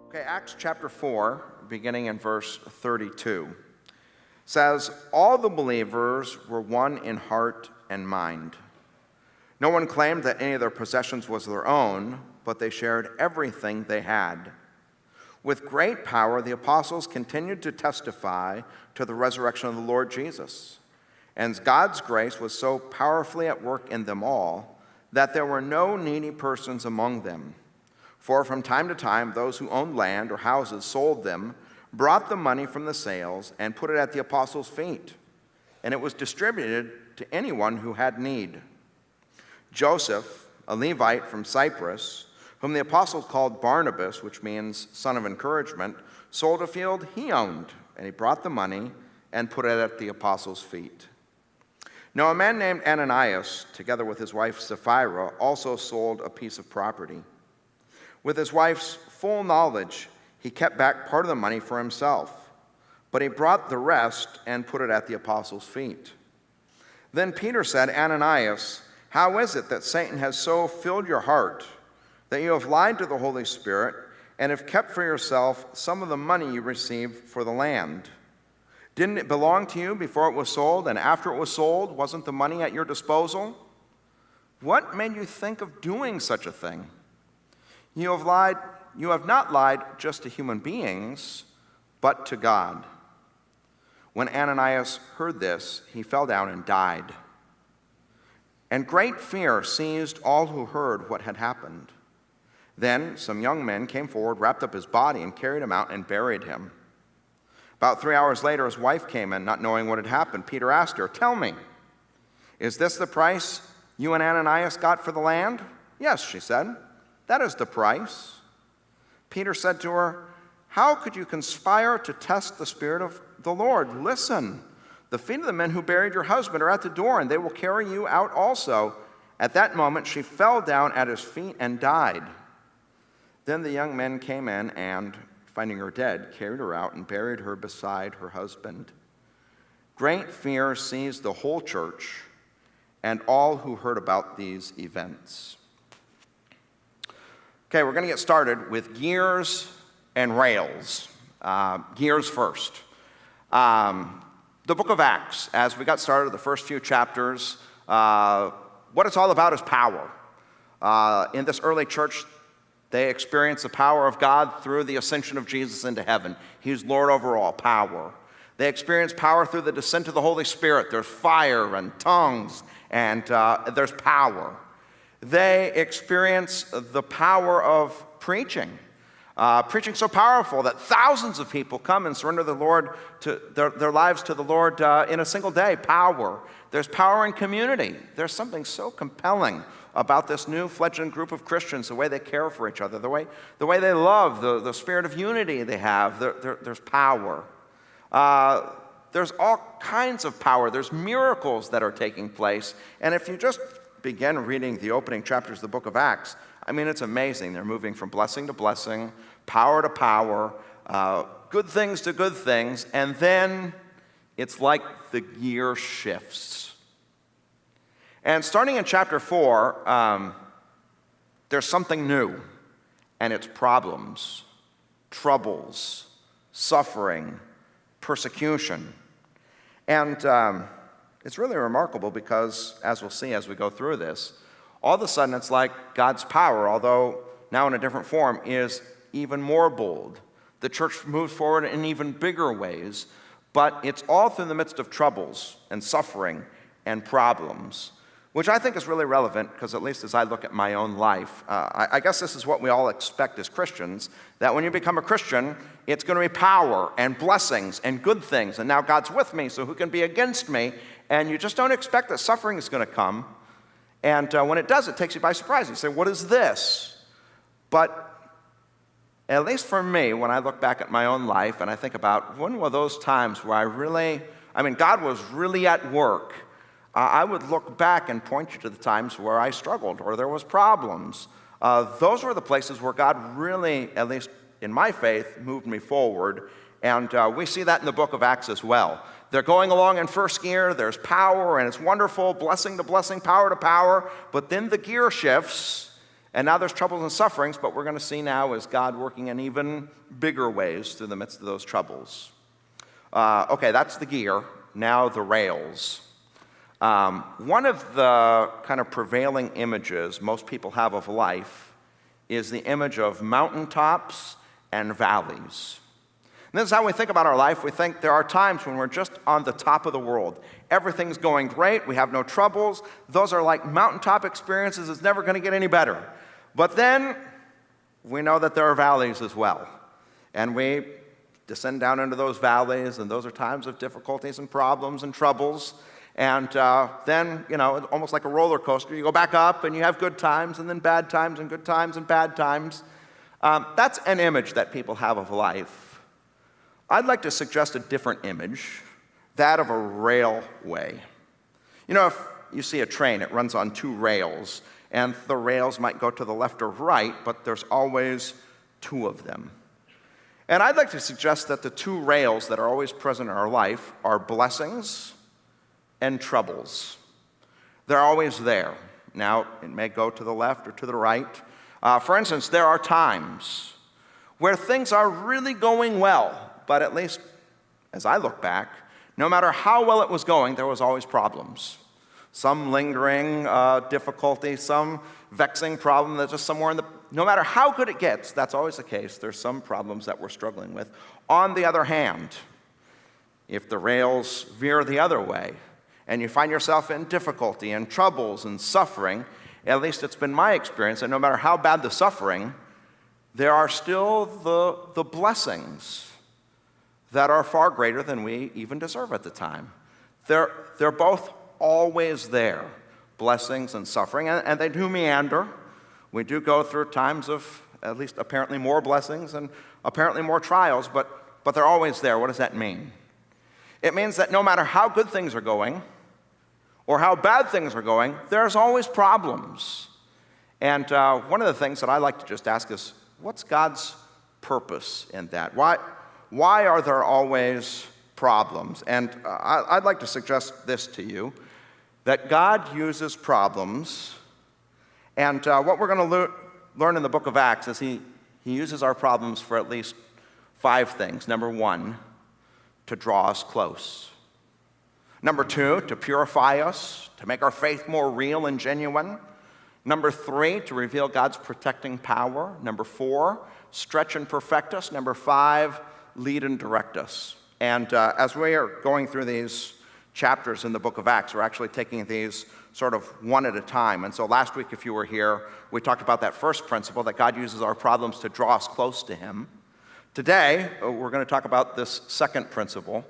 Okay, Acts chapter 4, beginning in verse 32, says, "All the believers were one in heart and mind. No one claimed that any of their possessions was their own, but they shared everything they had. With great power, the apostles continued to testify to the resurrection of the Lord Jesus. And God's grace was so powerfully at work in them all that there were no needy persons among them. For from time to time, those who owned land or houses sold them, brought the money from the sales, and put it at the apostles' feet. And it was distributed to anyone who had need. Joseph, a Levite from Cyprus, whom the apostles called Barnabas, which means son of encouragement, sold a field he owned, and he brought the money and put it at the apostles' feet. Now a man named Ananias, together with his wife Sapphira, also sold a piece of property. With his wife's full knowledge, he kept back part of the money for himself, but he brought the rest and put it at the apostles' feet. Then Peter said, 'Ananias, how is it that Satan has so filled your heart that you have lied to the Holy Spirit and have kept for yourself some of the money you received for the land? Didn't it belong to you before it was sold, and after it was sold, wasn't the money at your disposal? What made you think of doing such a thing? You have not lied just to human beings, but to God.' When Ananias heard this, he fell down and died. And great fear seized all who heard what had happened. Then some young men came forward, wrapped up his body, and carried him out and buried him. About 3 hours later, his wife came in, not knowing what had happened. Peter asked her, 'Tell me, is this the price you and Ananias got for the land?' 'Yes,' she said, 'that is the price.' Peter said to her, 'How could you conspire to test the Spirit of the Lord? Listen, the feet of the men who buried your husband are at the door, and they will carry you out also.' At that moment, she fell down at his feet and died. Then the young men came in and, finding her dead, carried her out and buried her beside her husband. Great fear seized the whole church and all who heard about these events." Okay, we're going to get started with gears and rails. Gears first. The book of Acts, as we got started, the first few chapters, what it's all about is power. In this early church, they experienced the power of God through the ascension of Jesus into heaven. He's Lord over all, power. They experienced power through the descent of the Holy Spirit. There's fire and tongues, and there's power. They experience the power of preaching. Preaching so powerful that thousands of people come and surrender the Lord to their lives to the Lord in a single day. Power. There's power in community. There's something so compelling about this new fledgling group of Christians, the way they care for each other, the way they love, the spirit of unity they have. There's power. There's all kinds of power. There's miracles that are taking place. And if you just begin reading the opening chapters of the book of Acts, I mean, it's amazing. They're moving from blessing to blessing, power to power, good things to good things, and then it's like the gear shifts. And starting in chapter 4, there's something new, and it's problems, troubles, suffering, persecution. And it's really remarkable because, as we'll see as we go through this, all of a sudden it's like God's power, although now in a different form, is even more bold. The church moves forward in even bigger ways, but it's all through the midst of troubles and suffering and problems, which I think is really relevant because, at least as I look at my own life, I guess this is what we all expect as Christians, that when you become a Christian, it's going to be power and blessings and good things, and now God's with me, so who can be against me? And you just don't expect that suffering is going to come. And when it does, it takes you by surprise. You say, what is this? But at least for me, when I look back at my own life and I think about when were those times where God was really at work, I would look back and point you to the times where I struggled or there was problems. Those were the places where God really, at least in my faith, moved me forward. And we see that in the book of Acts as well. They're going along in first gear, there's power, and it's wonderful, blessing to blessing, power to power, but then the gear shifts, And now there's troubles and sufferings, but we're going to see now is God working in even bigger ways through the midst of those troubles. Okay, that's the gear. Now the rails. One of the kind of prevailing images most people have of life is the image of mountaintops and valleys. And this is how we think about our life. We think there are times when we're just on the top of the world. Everything's going great. We have no troubles. Those are like mountaintop experiences. It's never going to get any better. But then we know that there are valleys as well. And we descend down into those valleys, and those are times of difficulties and problems and troubles. And then, it's almost like a roller coaster. You go back up, and you have good times, and then bad times, and good times, and bad times. That's an image that people have of life. I'd like to suggest a different image, that of a railway. If you see a train, it runs on two rails, and the rails might go to the left or right, but there's always two of them. And I'd like to suggest that the two rails that are always present in our life are blessings and troubles. They're always there. Now, it may go to the left or to the right. For instance, there are times where things are really going well, but at least as I look back, no matter how well it was going, there was always problems. Some lingering difficulty, some vexing problem that's just somewhere no matter how good it gets, that's always the case. There's some problems that we're struggling with. On the other hand, if the rails veer the other way, and you find yourself in difficulty and troubles and suffering, at least it's been my experience, and no matter how bad the suffering, there are still the blessings that are far greater than we even deserve at the time. They're both always there, blessings and suffering, and they do meander. We do go through times of at least apparently more blessings and apparently more trials, but they're always there. What does that mean? It means that no matter how good things are going or how bad things are going, there's always problems. And one of the things that I like to just ask is, what's God's purpose in that? Why are there always problems? And I'd like to suggest this to you, that God uses problems, and what we're going to learn in the book of Acts is he uses our problems for at least 5 things. Number 1, to draw us close. Number 2, to purify us, to make our faith more real and genuine. Number 3, to reveal God's protecting power. Number 4, stretch and perfect us. Number 5, lead and direct us. And as we are going through these chapters in the book of Acts, we're actually taking these sort of one at a time. And so last week, if you were here, we talked about that first principle, that God uses our problems to draw us close to him. Today, we're going to talk about this second principle,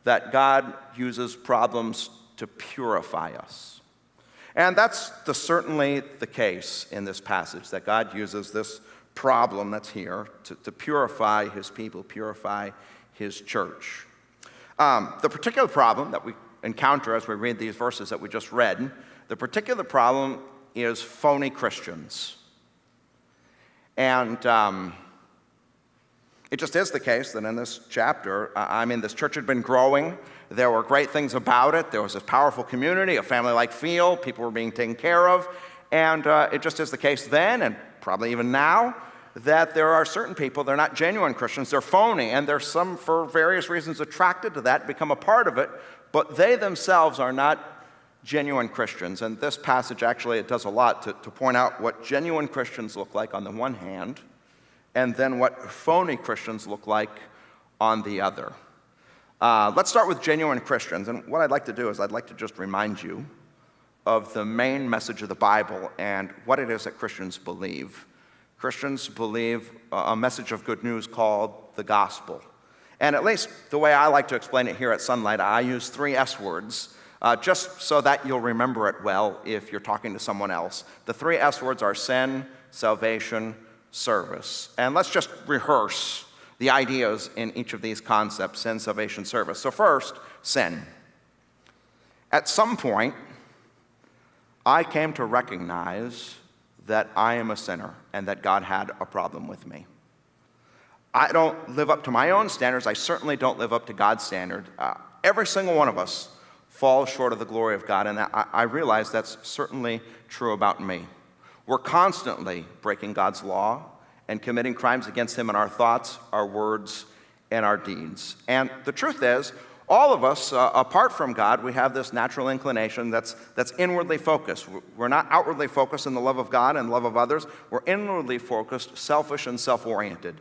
that God uses problems to purify us. And that's certainly the case in this passage, that God uses this problem that's here to purify his people, purify his church. The particular problem that we encounter as we read these verses that we just read, the particular problem is phony Christians. And it just is the case that in this chapter, this church had been growing. There were great things about it. There was a powerful community, a family-like feel. People were being taken care of. And it just is the case then, and probably even now, that there are certain people, they're not genuine Christians, they're phony, and there's some, for various reasons, attracted to that, become a part of it, but they themselves are not genuine Christians. And this passage actually, it does a lot to point out what genuine Christians look like on the one hand, and then what phony Christians look like on the other. Let's start with genuine Christians, and what I'd like to do is I'd like to just remind you of the main message of the Bible and what it is that Christians believe. Christians believe a message of good news called the gospel. And at least the way I like to explain it here at Sunlight, I use 3 S words, just so that you'll remember it well if you're talking to someone else. The 3 S words are sin, salvation, service. And let's just rehearse the ideas in each of these concepts, sin, salvation, service. So first, sin. At some point, I came to recognize that I am a sinner and that God had a problem with me. I don't live up to my own standards. I certainly don't live up to God's standard. Every single one of us falls short of the glory of God, and I realize that's certainly true about me. We're constantly breaking God's law and committing crimes against him in our thoughts, our words, and our deeds. And the truth is, all of us, apart from God, we have this natural inclination that's inwardly focused. We're not outwardly focused in the love of God and love of others. We're inwardly focused, selfish, and self-oriented.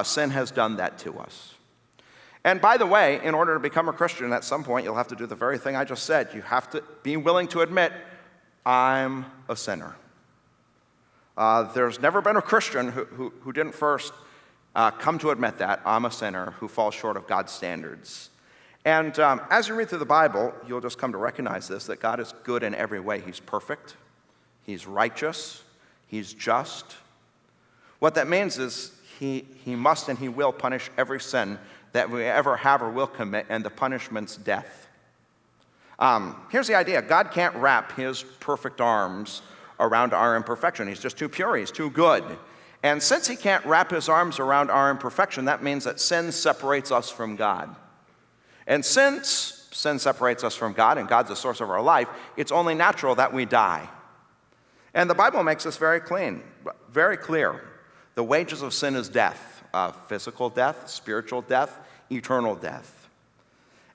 Sin has done that to us. And by the way, in order to become a Christian, at some point, you'll have to do the very thing I just said. You have to be willing to admit, I'm a sinner. There's never been a Christian who didn't first come to admit that I'm a sinner who falls short of God's standards. And as you read through the Bible, you'll just come to recognize this, that God is good in every way. He's perfect. He's righteous. He's just. What that means is he must and he will punish every sin that we ever have or will commit, and the punishment's death. Here's the idea. God can't wrap his perfect arms around our imperfection. He's just too pure. He's too good. And since he can't wrap his arms around our imperfection, that means that sin separates us from God. And since sin separates us from God and God's the source of our life, it's only natural that we die. And the Bible makes this very clear. The wages of sin is death, physical death, spiritual death, eternal death.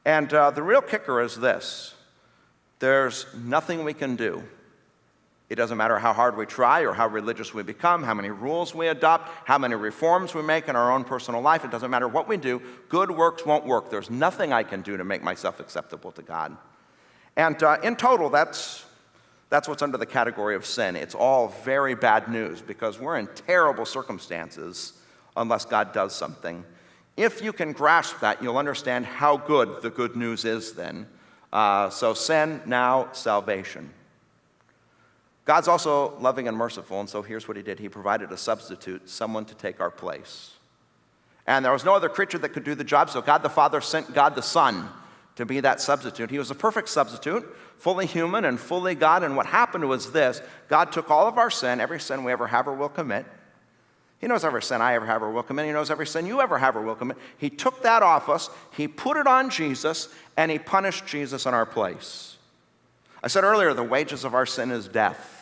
And the real kicker is this. There's nothing we can do. It doesn't matter how hard we try or how religious we become, how many rules we adopt, how many reforms we make in our own personal life. It doesn't matter what we do. Good works won't work. There's nothing I can do to make myself acceptable to God. And in total, that's what's under the category of sin. It's all very bad news because we're in terrible circumstances unless God does something. If you can grasp that, you'll understand how good the good news is then. So sin, now salvation. God's also loving and merciful, and so here's what he did. He provided a substitute, someone to take our place. And there was no other creature that could do the job, so God the Father sent God the Son to be that substitute. He was a perfect substitute, fully human and fully God, and what happened was this. God took all of our sin, every sin we ever have or will commit. He knows every sin I ever have or will commit. He knows every sin you ever have or will commit. He took that off us, he put it on Jesus, and he punished Jesus in our place. I said earlier, the wages of our sin is death.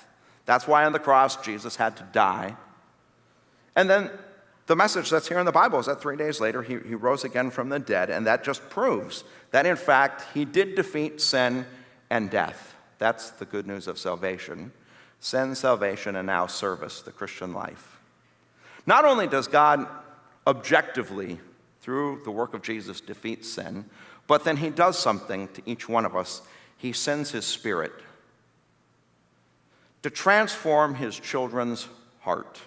That's why on the cross, Jesus had to die. And then the message that's here in the Bible is that 3 days later, he rose again from the dead, and that just proves that, in fact, he did defeat sin and death. That's the good news of salvation. Sin, salvation, and now service, the Christian life. Not only does God objectively, through the work of Jesus, defeat sin, but then he does something to each one of us. He sends his Spirit to transform his children's heart.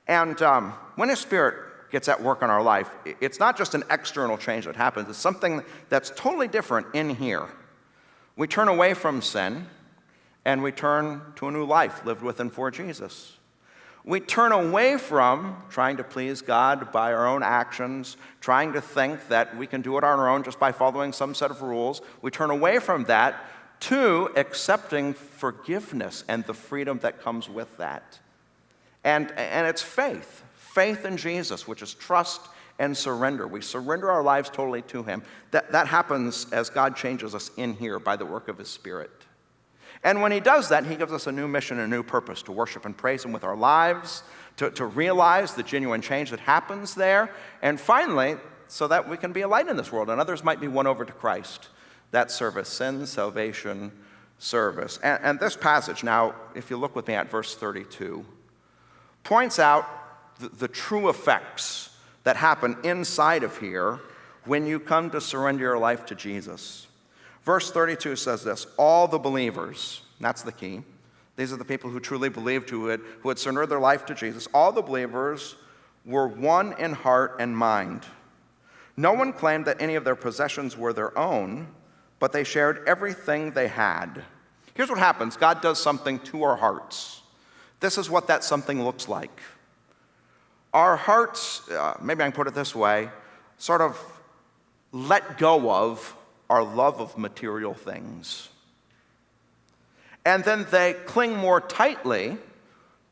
And when his Spirit gets at work in our life, it's not just an external change that happens. It's something that's totally different in here. We turn away from sin, and we turn to a new life lived with and for Jesus. We turn away from trying to please God by our own actions, trying to think that we can do it on our own just by following some set of rules. We turn away from that to accepting forgiveness and the freedom that comes with that. And it's faith in Jesus, which is trust and surrender. We surrender our lives totally to him. That happens as God changes us in here by the work of his Spirit. And when he does that, he gives us a new mission and a new purpose to worship and praise him with our lives, to realize the genuine change that happens there, and finally, so that we can be a light in this world and others might be won over to Christ. That service, sin, salvation, service. And this passage, now, if you look with me at verse 32, points out the true effects that happen inside of here when you come to surrender your life to Jesus. Verse 32 says this, all the believers, that's the key. These are the people who truly believed, who had surrendered their life to Jesus. All the believers were one in heart and mind. No one claimed that any of their possessions were their own, but they shared everything they had. Here's what happens. God does something to our hearts. This is what that something looks like. Our hearts, maybe I can put it this way, sort of let go of our love of material things. And then they cling more tightly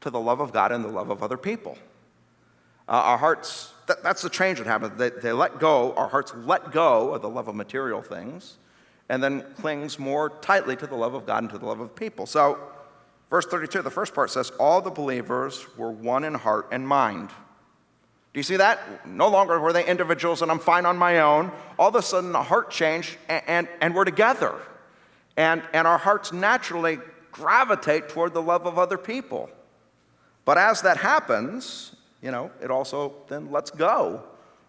to the love of God and the love of other people. Our hearts, that's the change that happens. They let go, our hearts let go of the love of material things, and then clings more tightly to the love of God and to the love of people. So Verse 32, the first part says, all the believers were one in heart and mind. Do you see that? No longer were they individuals and I'm fine on my own. All of a sudden, the heart changed and we're together. And our hearts naturally gravitate toward the love of other people. But as that happens, it also then lets go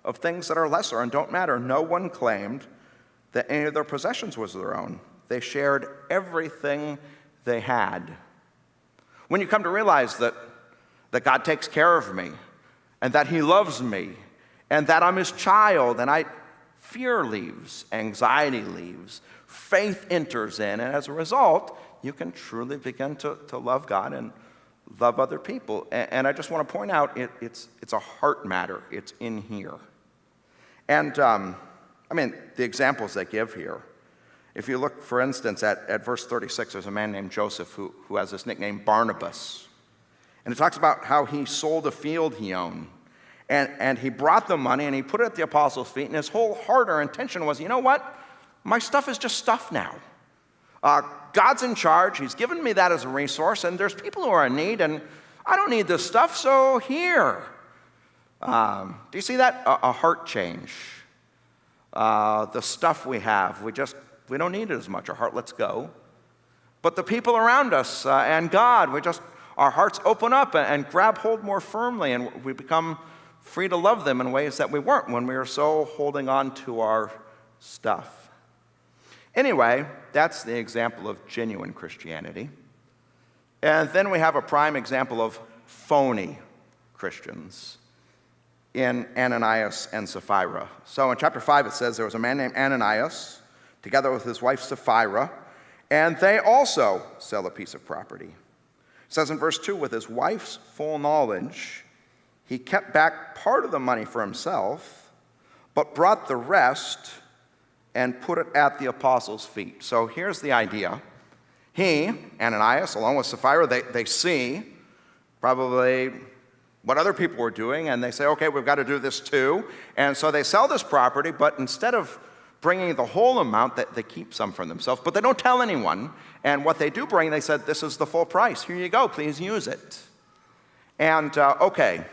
of things that are lesser and don't matter. No one claimed that any of their possessions was their own. They shared everything they had. When you come to realize that God takes care of me, and that he loves me, and that I'm his child, and fear leaves, anxiety leaves, faith enters in, and as a result, you can truly begin to love God and love other people. And I just want to point out, it's a heart matter. It's in here. And, the examples they give here, if you look, for instance, at verse 36, there's a man named Joseph who has this nickname Barnabas. And it talks about how he sold a field he owned. And he brought the money and he put it at the apostles' feet. And his whole heart or intention was, you know what? My stuff is just stuff now. God's in charge. He's given me that as a resource. And there's people who are in need. And I don't need this stuff, so here. Do you see that? A heart change. The stuff we have, we don't need it as much. Our heart lets go. But the people around us and God, our hearts open up and grab hold more firmly, and we become free to love them in ways that we weren't when we were so holding on to our stuff. Anyway, that's the example of genuine Christianity. And then we have a prime example of phony Christians in Ananias and Sapphira. So in chapter 5 it says there was a man named Ananias together with his wife Sapphira, and they also sell a piece of property. It says in verse 2, with his wife's full knowledge, he kept back part of the money for himself, but brought the rest and put it at the apostles' feet. So here's the idea. He, Ananias, along with Sapphira, they see probably what other people were doing, and they say, okay, we've got to do this too. And so they sell this property, but instead of bringing the whole amount, they keep some for themselves, but they don't tell anyone. And what they do bring, they said, this is the full price. Here you go, please use it. And okay,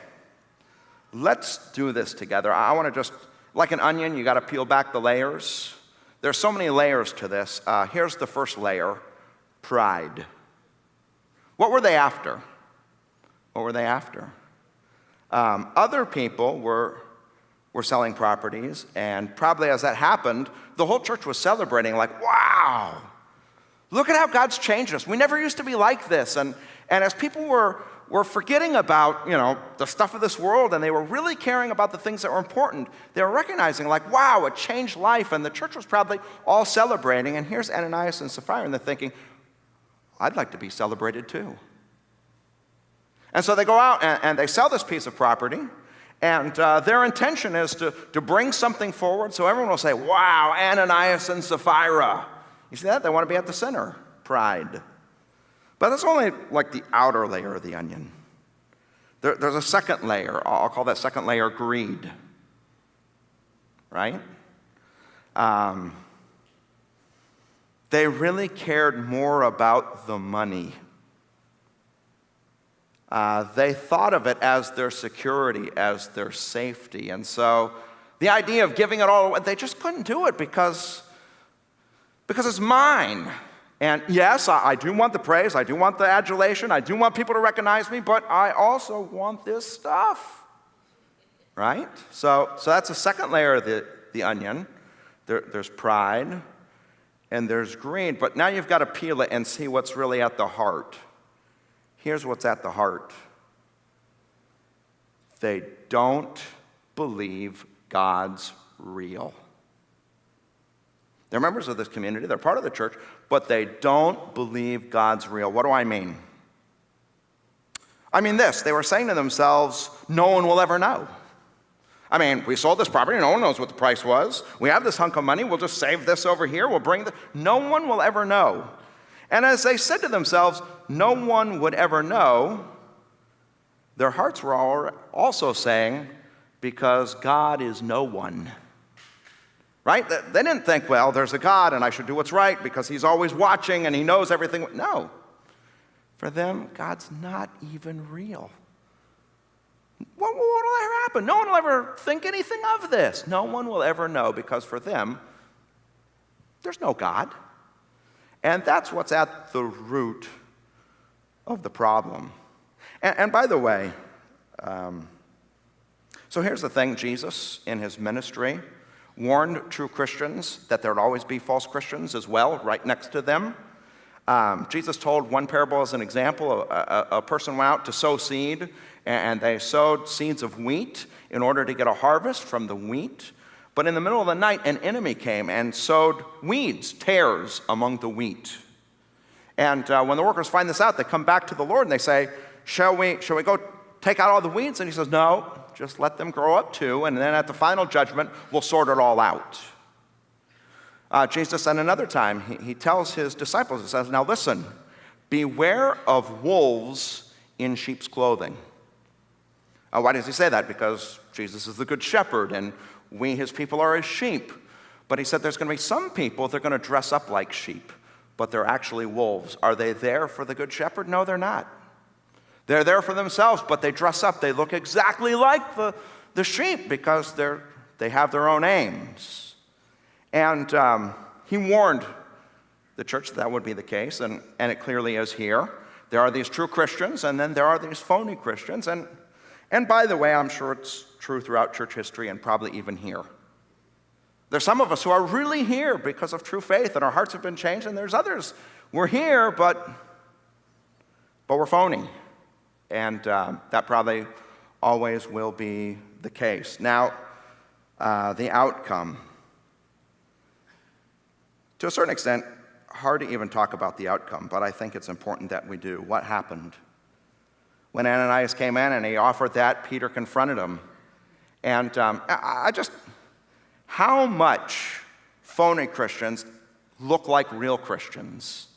let's do this together. I want to just, like an onion, you got to peel back the layers. There's so many layers to this. Here's the first layer, pride. What were they after? What were they after? Other people were selling properties, and probably as that happened, the whole church was celebrating, like, wow, look at how God's changed us. We never used to be like this. And as people were forgetting about, the stuff of this world, and they were really caring about the things that were important, they were recognizing, like, wow, a changed life, and the church was probably all celebrating, and here's Ananias and Sapphira, and they're thinking, I'd like to be celebrated too. And so they go out and they sell this piece of property, and their intention is to bring something forward so everyone will say, wow, Ananias and Sapphira. You see that? They want to be at the center. Pride. But that's only like the outer layer of the onion. There's a second layer. I'll call that second layer greed. Right? They really cared more about the money. They thought of it as their security, as their safety. And so the idea of giving it all away, they just couldn't do it because it's mine. And yes, I do want the praise, I do want the adulation, I do want people to recognize me, but I also want this stuff. Right? So that's the second layer of the onion. There's pride and there's greed, but now you've got to peel it and see what's really at the heart. Here's what's at the heart. They don't believe God's real. They're members of this community, they're part of the church, but they don't believe God's real. What do I mean? I mean this, they were saying to themselves, no one will ever know. I mean, we sold this property, no one knows what the price was. We have this hunk of money, we'll just save this over here, no one will ever know. And as they said to themselves, no one would ever know, their hearts were also saying, because God is no one. Right? They didn't think, well, there's a God and I should do what's right because he's always watching and he knows everything. No. For them, God's not even real. What will ever happen? No one will ever think anything of this. No one will ever know, because for them, there's no God. And that's what's at the root of the problem. And by the way, so here's the thing. Jesus, in his ministry, warned true Christians that there would always be false Christians as well, right next to them. Jesus told one parable as an example. A person went out to sow seed, and they sowed seeds of wheat in order to get a harvest from the wheat. But in the middle of the night, an enemy came and sowed weeds, tares among the wheat. And when the workers find this out, they come back to the Lord and they say, shall we go take out all the weeds? And he says, no, just let them grow up too, and then at the final judgment, we'll sort it all out. Jesus, at another time, he tells his disciples, he says, now listen, beware of wolves in sheep's clothing. Why does he say that? Because Jesus is the good shepherd, and we, his people, are his sheep. But he said there's going to be some people that are going to dress up like sheep, but they're actually wolves. Are they there for the good shepherd? No, they're not. They're there for themselves, but they dress up. They look exactly like the sheep because they have their own aims. And he warned the church that would be the case, and it clearly is here. There are these true Christians, and then there are these phony Christians. And by the way, I'm sure it's true throughout church history and probably even here. There's some of us who are really here because of true faith, and our hearts have been changed, and there's others. We're here, but we're phony. And that probably always will be the case. Now, the outcome. To a certain extent, hard to even talk about the outcome, but I think it's important that we do. What happened? When Ananias came in and he offered that, Peter confronted him. And how much phony Christians look like real Christians?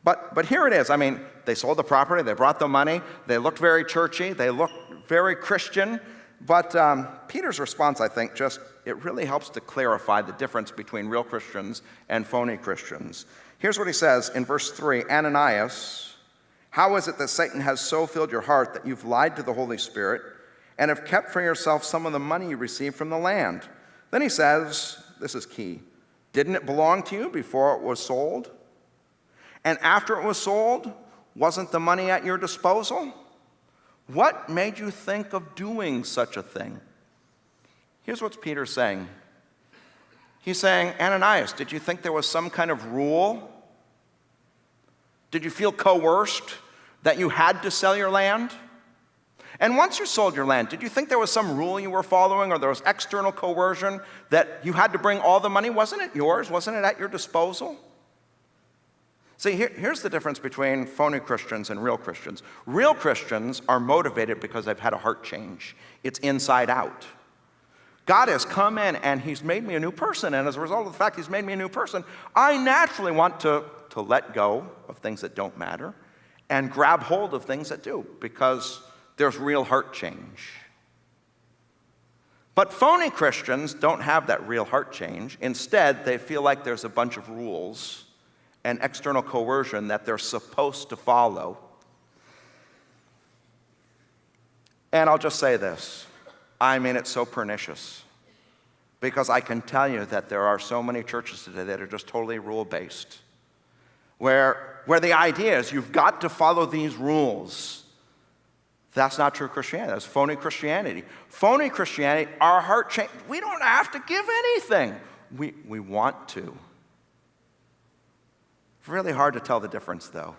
But here it is. I mean, they sold the property, they brought the money, they looked very churchy, they looked very Christian. But Peter's response, I think, it really helps to clarify the difference between real Christians and phony Christians. Here's what he says in verse 3, Ananias, how is it that Satan has so filled your heart that you've lied to the Holy Spirit and have kept for yourself some of the money you received from the land? Then he says, this is key, didn't it belong to you before it was sold? And after it was sold, wasn't the money at your disposal? What made you think of doing such a thing? Here's what Peter's saying. He's saying, Ananias, did you think there was some kind of rule? Did you feel coerced that you had to sell your land? And once you sold your land, did you think there was some rule you were following, or there was external coercion that you had to bring all the money? Wasn't it yours? Wasn't it at your disposal? See, here's the difference between phony Christians and real Christians. Real Christians are motivated because they've had a heart change. It's inside out. God has come in and he's made me a new person, and as a result of the fact he's made me a new person, I naturally want to let go of things that don't matter and grab hold of things that do, because there's real heart change. But phony Christians don't have that real heart change. Instead, they feel like there's a bunch of rules and external coercion that they're supposed to follow. And I'll just say this. I mean, it's so pernicious, because I can tell you that there are so many churches today that are just totally rule-based, where the idea is you've got to follow these rules. That's not true Christianity. That's phony Christianity. Phony Christianity, our heart change. We don't have to give anything. We want to. It's really hard to tell the difference, though.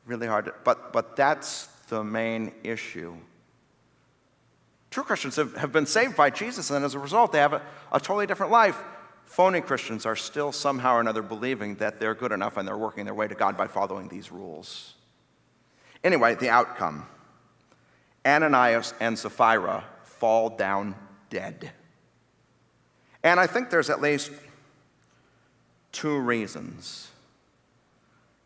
Really hard but that's the main issue. True Christians have been saved by Jesus, and as a result, they have a totally different life. Phony Christians are still somehow or another believing that they're good enough and they're working their way to God by following these rules. Anyway, the outcome. Ananias and Sapphira fall down dead. And I think there's at least two reasons.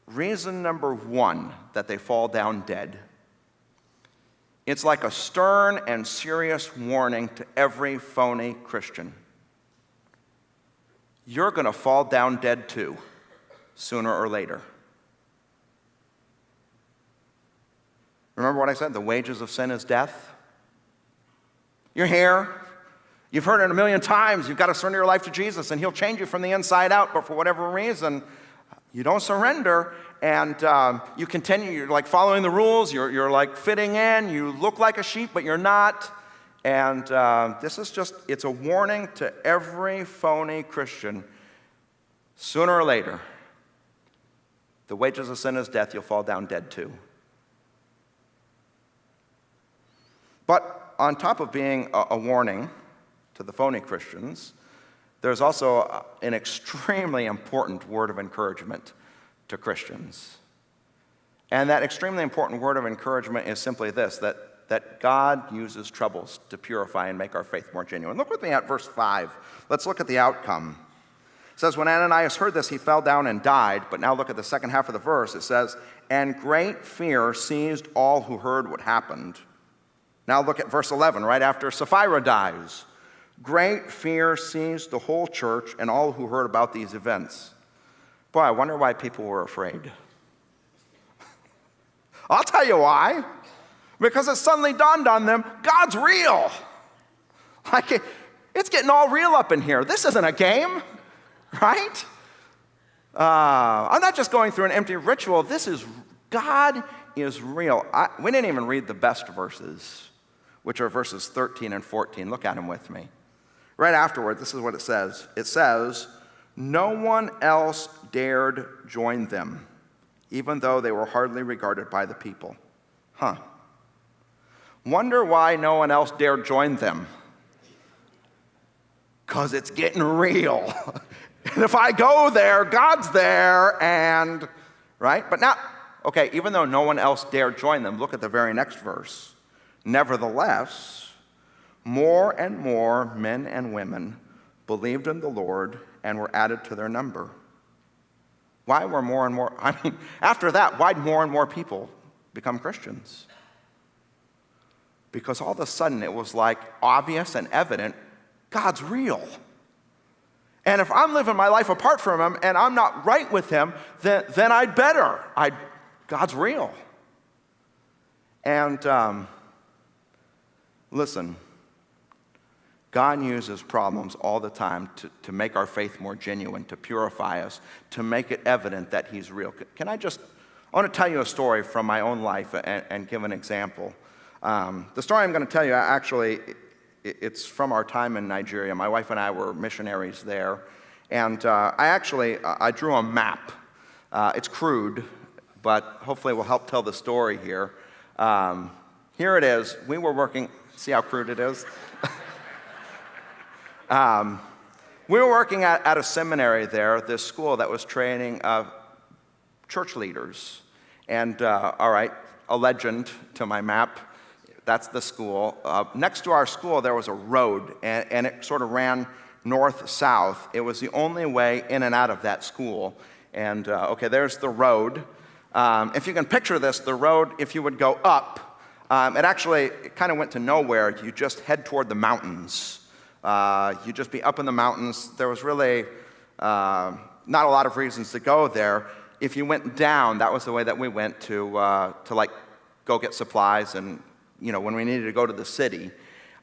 Reason number one that they fall down dead. It's like a stern and serious warning to every phony Christian. You're going to fall down dead too, sooner or later. Remember what I said? The wages of sin is death. You're here. You've heard it a million times. You've got to surrender your life to Jesus, and he'll change you from the inside out. But for whatever reason, you don't surrender, and you continue. You're like following the rules. You're like fitting in. You look like a sheep, but you're not. And this is just, it's a warning to every phony Christian. Sooner or later, the wages of sin is death. You'll fall down dead too. But on top of being a warning to the phony Christians, there's also an extremely important word of encouragement to Christians. And that extremely important word of encouragement is simply this, that God uses troubles to purify and make our faith more genuine. Look with me at verse 5. Let's look at the outcome. It says, when Ananias heard this, he fell down and died. But now look at the second half of the verse. It says, and great fear seized all who heard what happened. Now look at verse 11, right after Sapphira dies. Great fear seized the whole church and all who heard about these events. Boy, I wonder why people were afraid. I'll tell you why. Because it suddenly dawned on them, God's real. Like, it's getting all real up in here. This isn't a game, right? I'm not just going through an empty ritual. God is real. We didn't even read the best verses, which are verses 13 and 14. Look at them with me. Right afterward, this is what it says. It says, no one else dared join them, even though they were hardly regarded by the people. Wonder why no one else dared join them. Because it's getting real. And if I go there, God's there, and, right? But now, okay, even though no one else dared join them, look at the very next verse. Nevertheless, more and more men and women believed in the Lord and were added to their number. Why were more and more, after that, why'd more and more people become Christians? Because all of a sudden it was like obvious and evident, God's real. And if I'm living my life apart from him and I'm not right with him, then I'd better. God's real. And listen, God uses problems all the time to make our faith more genuine, to purify us, to make it evident that he's real. I want to tell you a story from my own life and give an example. The story I'm going to tell you, actually, it's from our time in Nigeria. My wife and I were missionaries there. And I drew a map. It's crude, but hopefully will help tell the story here. Here it is. We were working, see how crude it is? We were working at a seminary there, this school that was training church leaders. And, all right, a legend to my map. That's the school. Next to our school, there was a road, and it sort of ran north-south. It was the only way in and out of that school. And, okay, there's the road. If you can picture this, the road, if you would go up, it kind of went to nowhere. You just head toward the mountains. You'd just be up in the mountains. There was really not a lot of reasons to go there. If you went down, that was the way that we went to go get supplies and, when we needed to go to the city.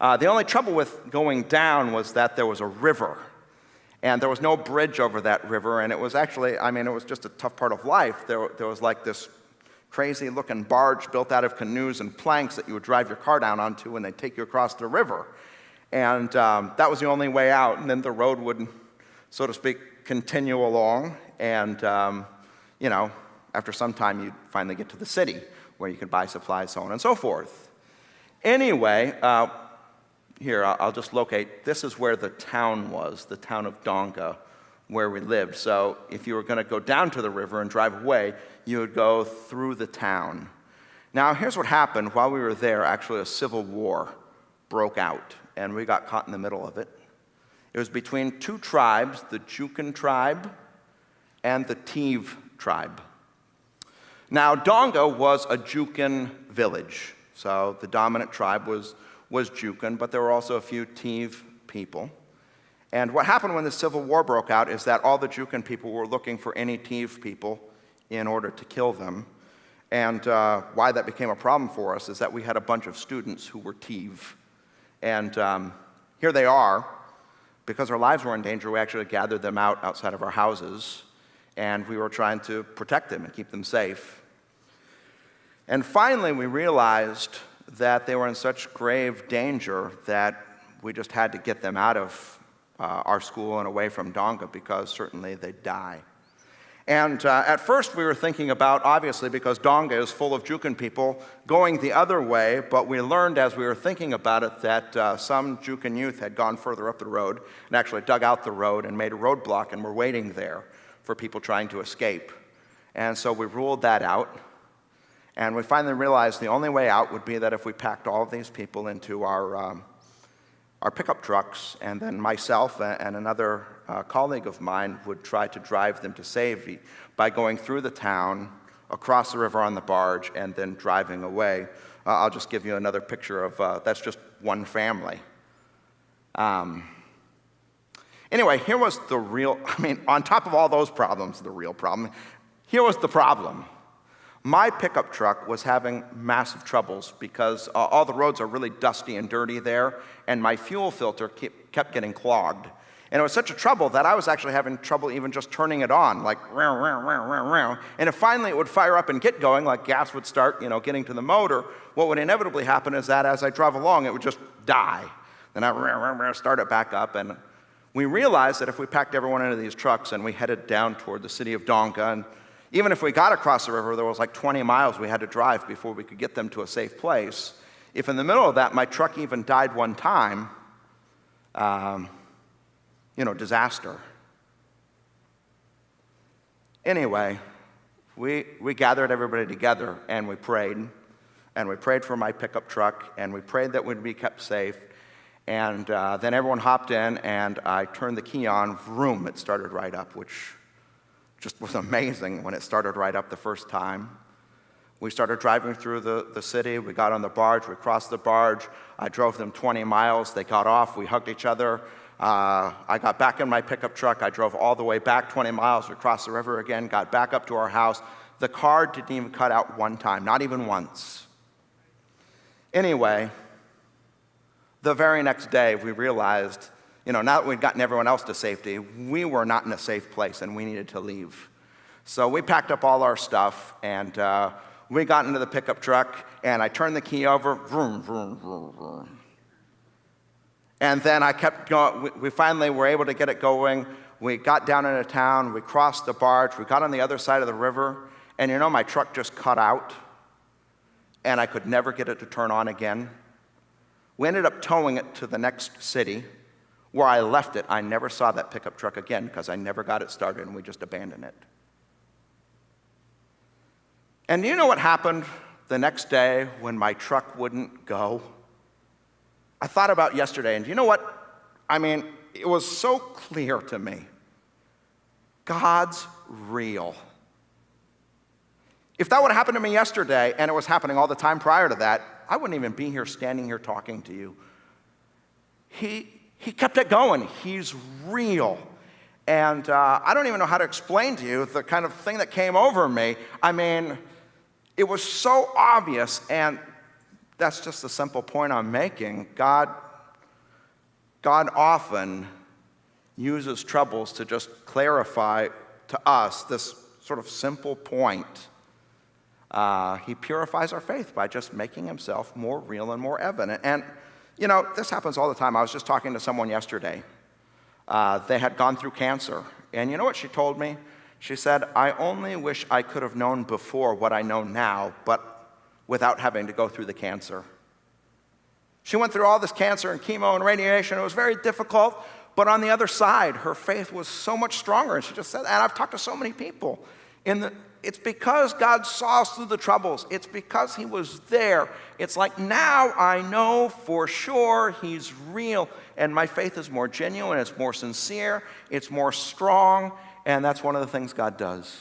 The only trouble with going down was that there was a river, and there was no bridge over that river, and it was actually, it was just a tough part of life. There was like this crazy-looking barge built out of canoes and planks that you would drive your car down onto, and they'd take you across the river. And that was the only way out, and then the road would, so to speak, continue along, and, after some time, you'd finally get to the city, where you could buy supplies, so on and so forth. Anyway, here, I'll just locate. This is where the town was, the town of Donga, where we lived. So if you were going to go down to the river and drive away, you would go through the town. Now, here's what happened. While we were there, actually, a civil war broke out, and we got caught in the middle of it. It was between two tribes, the Jukan tribe and the Tiv tribe. Now, Donga was a Jukan village. So the dominant tribe was Jukan, but there were also a few Tiv people. And what happened when the civil war broke out is that all the Jukan people were looking for any Tiv people in order to kill them. And why that became a problem for us is that we had a bunch of students who were TEV. And here they are. Because our lives were in danger, we actually gathered them outside of our houses, and we were trying to protect them and keep them safe. And finally, we realized that they were in such grave danger that we just had to get them out of our school and away from Donga, because certainly they'd die. And at first we were thinking about, obviously, because Donga is full of Jukan people, going the other way, but we learned as we were thinking about it that some Jukan youth had gone further up the road and actually dug out the road and made a roadblock, and were waiting there for people trying to escape. And so we ruled that out, and we finally realized the only way out would be that if we packed all of these people into our pickup trucks, and then myself and another colleague of mine would try to drive them to safety by going through the town, across the river on the barge, and then driving away. I'll just give you another picture of, that's just one family. Anyway, here was the real, on top of all those problems, the real problem, here was the problem. My pickup truck was having massive troubles because all the roads are really dusty and dirty there, and my fuel filter kept getting clogged. And it was such a trouble that I was actually having trouble even just turning it on, like, row, row, row, row, row. And if finally it would fire up and get going, like gas would start, getting to the motor, what would inevitably happen is that as I drove along, it would just die. Then I start it back up, and we realized that if we packed everyone into these trucks and we headed down toward the city of Donga, and even if we got across the river, there was like 20 miles we had to drive before we could get them to a safe place. If in the middle of that my truck even died one time, disaster. Anyway, we gathered everybody together and we prayed for my pickup truck, and we prayed that we'd be kept safe. And then everyone hopped in, and I turned the key on, vroom, it started right up, which just was amazing when it started right up the first time. We started driving through the city. We got on the barge. We crossed the barge. I drove them 20 miles. They got off. We hugged each other. I got back in my pickup truck. I drove all the way back 20 miles. We crossed the river again, got back up to our house. The car didn't even cut out one time, not even once. Anyway, the very next day we realized, now that we'd gotten everyone else to safety, we were not in a safe place and we needed to leave. So we packed up all our stuff, and we got into the pickup truck, and I turned the key over, vroom, vroom, vroom, vroom. And then I kept going. We finally were able to get it going. We got down into town. We crossed the barge. We got on the other side of the river, and my truck just cut out, and I could never get it to turn on again. We ended up towing it to the next city. Where I left it, I never saw that pickup truck again because I never got it started, and we just abandoned it. And you know what happened the next day when my truck wouldn't go? I thought about yesterday, and you know what? It was so clear to me. God's real. If that would have happened to me yesterday, and it was happening all the time prior to that, I wouldn't even be here standing here talking to you. He kept it going. He's real. And I don't even know how to explain to you the kind of thing that came over me. It was so obvious, and that's just the simple point I'm making. God often uses troubles to just clarify to us this sort of simple point. He purifies our faith by just making himself more real and more evident. And this happens all the time. I was just talking to someone yesterday. They had gone through cancer. And you know what she told me? She said, I only wish I could have known before what I know now, but without having to go through the cancer. She went through all this cancer and chemo and radiation. It was very difficult. But on the other side, her faith was so much stronger. And she just said, and I've talked to so many people. It's because God saw us through the troubles. It's because he was there. It's like, now I know for sure he's real, and my faith is more genuine, it's more sincere, it's more strong, and that's one of the things God does.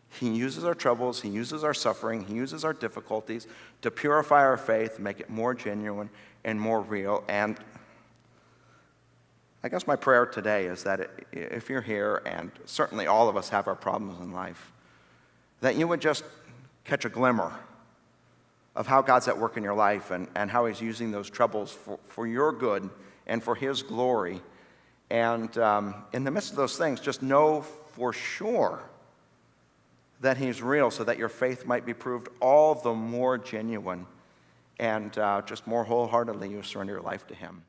He uses our troubles, he uses our suffering, he uses our difficulties to purify our faith, make it more genuine and more real. And I guess my prayer today is that if you're here, and certainly all of us have our problems in life, that you would just catch a glimmer of how God's at work in your life and how he's using those troubles for your good and for his glory. And in the midst of those things, just know for sure that he's real, so that your faith might be proved all the more genuine, and just more wholeheartedly you surrender your life to him.